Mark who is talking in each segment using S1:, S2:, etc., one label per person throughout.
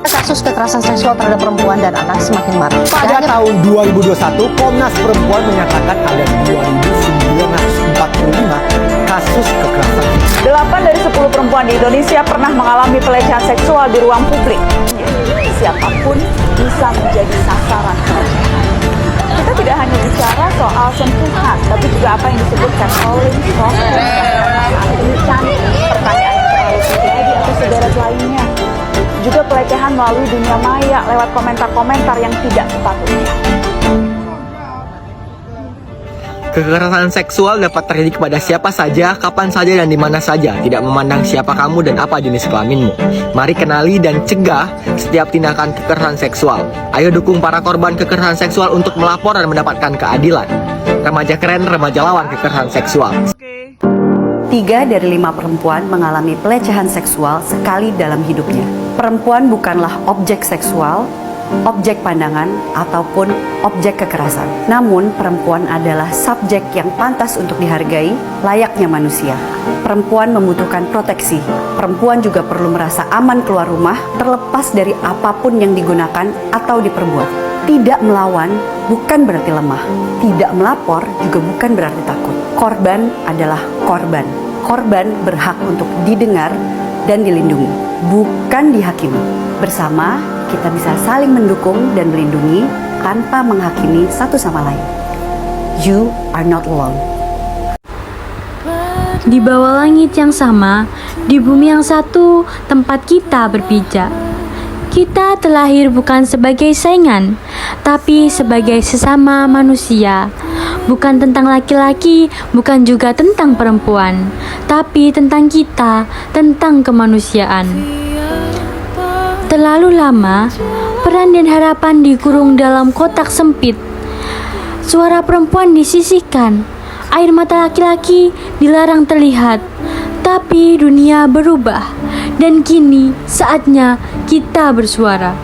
S1: Kasus kekerasan seksual terhadap perempuan dan anak semakin marak.
S2: Pada tahun 2021, Komnas Perempuan menyatakan ada 2.945 kasus kekerasan.
S3: 8 dari 10 perempuan di Indonesia pernah mengalami pelecehan seksual di ruang publik. Siapapun bisa menjadi sasaran pelecehan. Kita tidak hanya bicara soal sentuhan, tapi juga apa yang disebut catcalling, stalking, pertanyaan yang terlalu pribadi atau sederet lainnya. Juga pelecehan melalui dunia maya lewat komentar-komentar yang tidak sepatutnya.
S4: Kekerasan seksual dapat terjadi kepada siapa saja, kapan saja, dan di mana saja, tidak memandang siapa kamu dan apa jenis kelaminmu. Mari kenali dan cegah setiap tindakan kekerasan seksual. Ayo dukung para korban kekerasan seksual untuk melapor dan mendapatkan keadilan. Remaja keren, remaja lawan kekerasan seksual.
S5: 3 dari 5 perempuan mengalami pelecehan seksual sekali dalam hidupnya. Perempuan bukanlah objek seksual, objek pandangan, ataupun objek kekerasan. Namun, perempuan adalah subjek yang pantas untuk dihargai, layaknya manusia. Perempuan membutuhkan proteksi. Perempuan juga perlu merasa aman keluar rumah, terlepas dari apapun yang digunakan atau diperbuat. Tidak melawan bukan berarti lemah. Tidak melapor juga bukan berarti takut. Korban adalah korban. Korban berhak untuk didengar dan dilindungi, bukan dihakimi. Bersama, kita bisa saling mendukung dan melindungi tanpa menghakimi satu sama lain. You are not alone.
S6: Di bawah langit yang sama, di bumi yang satu, tempat kita berpijak. Kita terlahir bukan sebagai saingan, tapi sebagai sesama manusia. Bukan tentang laki-laki, bukan juga tentang perempuan, tapi tentang kita, tentang kemanusiaan. Terlalu lama, peran dan harapan dikurung dalam kotak sempit. Suara perempuan disisihkan, air mata laki-laki dilarang terlihat. Tapi dunia berubah, dan kini saatnya kita bersuara.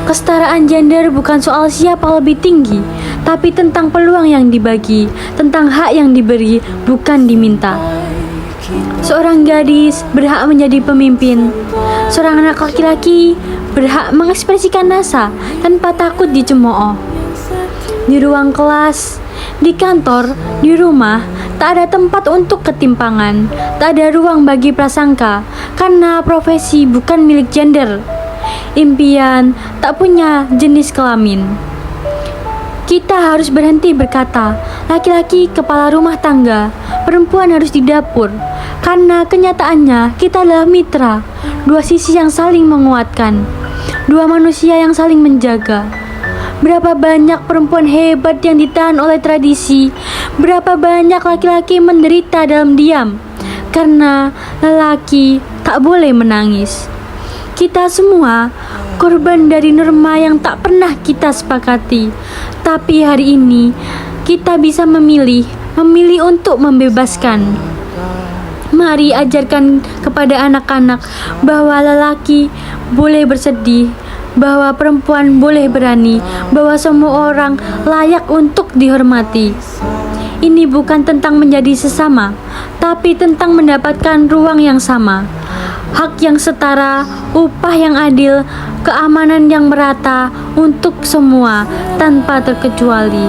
S6: Kesetaraan gender bukan soal siapa lebih tinggi, tapi tentang peluang yang dibagi, tentang hak yang diberi, bukan diminta. Seorang gadis berhak menjadi pemimpin. Seorang anak laki-laki berhak mengekspresikan rasa tanpa takut dicemooh. Di ruang kelas, di kantor, di rumah, tak ada tempat untuk ketimpangan. Tak ada ruang bagi prasangka, karena profesi bukan milik gender. Impian tak punya jenis kelamin. Kita harus berhenti berkata, laki-laki kepala rumah tangga, perempuan harus di dapur. Karena kenyataannya kita adalah mitra, dua sisi yang saling menguatkan, dua manusia yang saling menjaga. Berapa banyak perempuan hebat yang ditahan oleh tradisi, berapa banyak laki-laki menderita dalam diam, karena lelaki tak boleh menangis. Kita semua korban dari norma yang tak pernah kita sepakati. Tapi hari ini kita bisa memilih untuk membebaskan. Mari ajarkan kepada anak-anak bahwa lelaki boleh bersedih, bahwa perempuan boleh berani, bahwa semua orang layak untuk dihormati. Ini bukan tentang menjadi sesama, tapi tentang mendapatkan ruang yang sama, hak yang setara, upah yang adil, keamanan yang merata untuk semua tanpa terkecuali.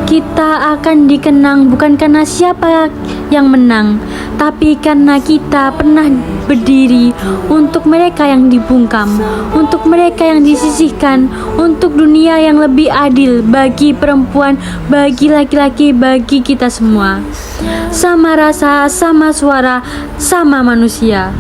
S6: Kita akan dikenang bukan karena siapa yang menang, tapi karena kita pernah berdiri untuk mereka yang dibungkam, untuk mereka yang disisihkan, untuk dunia yang lebih adil bagi perempuan, bagi laki-laki, bagi kita semua. Sama rasa, sama suara, sama manusia.